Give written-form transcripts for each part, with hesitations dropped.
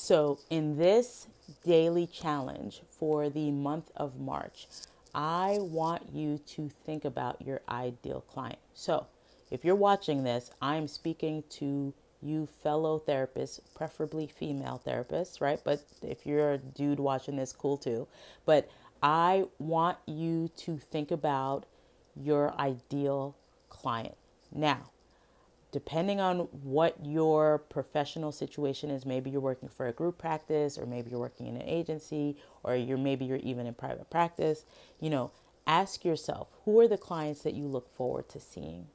So, in this daily challenge for the month of March, I want you to think about your ideal client. So, if you're watching this, I'm speaking to you, fellow therapists, preferably female therapists, right? But if you're a dude watching this, cool too. But I want you to think about your ideal client. Now, depending on what your professional situation is, maybe you're working for a group practice, or maybe you're working in an agency, or you're even in private practice, ask yourself, who are the clients that you look forward to seeing?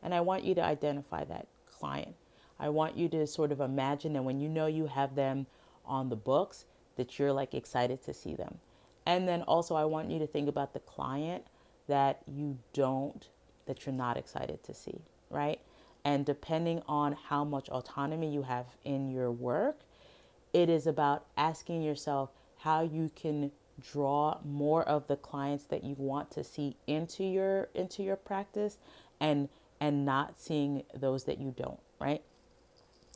And I want you to identify that client. I want you to sort of imagine that when you know you have them on the books, that you're like excited to see them. And then also I want you to think about the client that that you're not excited to see, right? And depending on how much autonomy you have in your work, it is about asking yourself how you can draw more of the clients that you want to see into your practice, and not seeing those that you don't, right?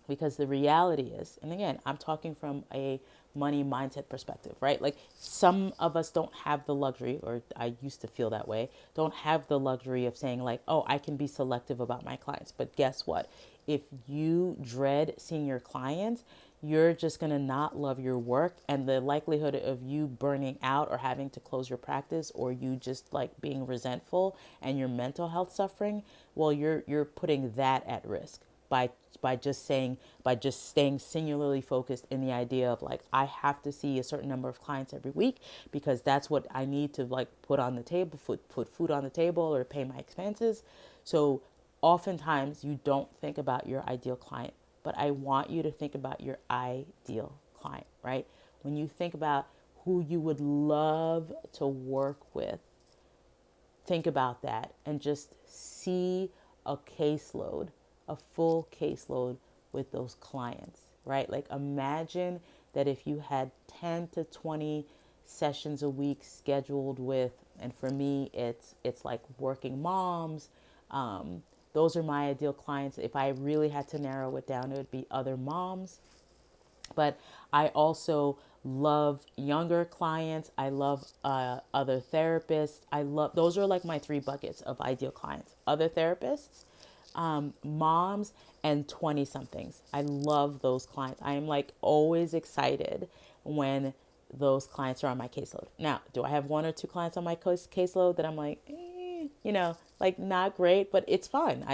Because the reality is, and again, I'm talking from a money mindset perspective, right? Like, some of us don't have the luxury, or I used to feel that way, don't have the luxury of saying like, oh, I can be selective about my clients. But guess what? If you dread seeing your clients, you're just going to not love your work, and the likelihood of you burning out or having to close your practice, or you just like being resentful and your mental health suffering, well, you're putting that at risk by just staying singularly focused in the idea of like, I have to see a certain number of clients every week because that's what I need to like put on the table, put food on the table, or pay my expenses. So oftentimes you don't think about your ideal client, but I want you to think about your ideal client, right? When you think about who you would love to work with, think about that and just see a caseload, a full caseload with those clients, right? Like, imagine that if you had 10 to 20 sessions a week scheduled with, and for me, it's like working moms. Those are my ideal clients. If I really had to narrow it down, it would be other moms. But I also love younger clients. I love other therapists. I love, those are like my three buckets of ideal clients: other therapists, moms, and 20 somethings. I love those clients. I am like always excited when those clients are on my caseload. Now, do I have one or two clients on my caseload that I'm like, like not great, but it's fine.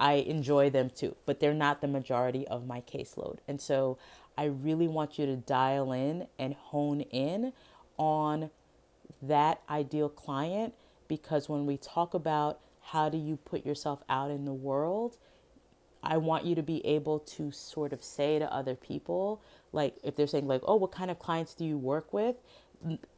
I enjoy them too, but they're not the majority of my caseload. And so I really want you to dial in and hone in on that ideal client, because when we talk about how do you put yourself out in the world, I want you to be able to sort of say to other people, like if they're saying like, oh, what kind of clients do you work with?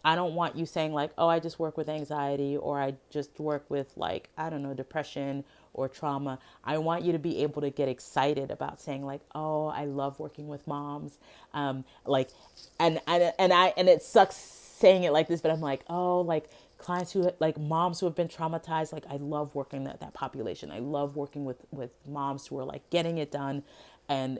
I don't want you saying like, oh, I just work with anxiety, or I just work with like, I don't know, depression or trauma. I want you to be able to get excited about saying like, oh, I love working with moms. Like, and it sucks saying it like this, but I'm like, oh, like clients who like moms who have been traumatized. Like, I love working that population. I love working with moms who are like getting it done, and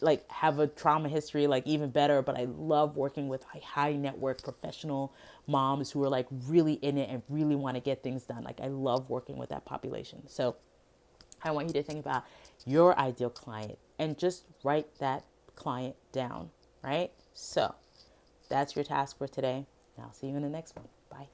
like have a trauma history, like even better. But I love working with high network professional moms who are like really in it and really want to get things done. Like, I love working with that population. So I want you to think about your ideal client and just write that client down, right? So that's your task for today. I'll see you in the next one. Bye.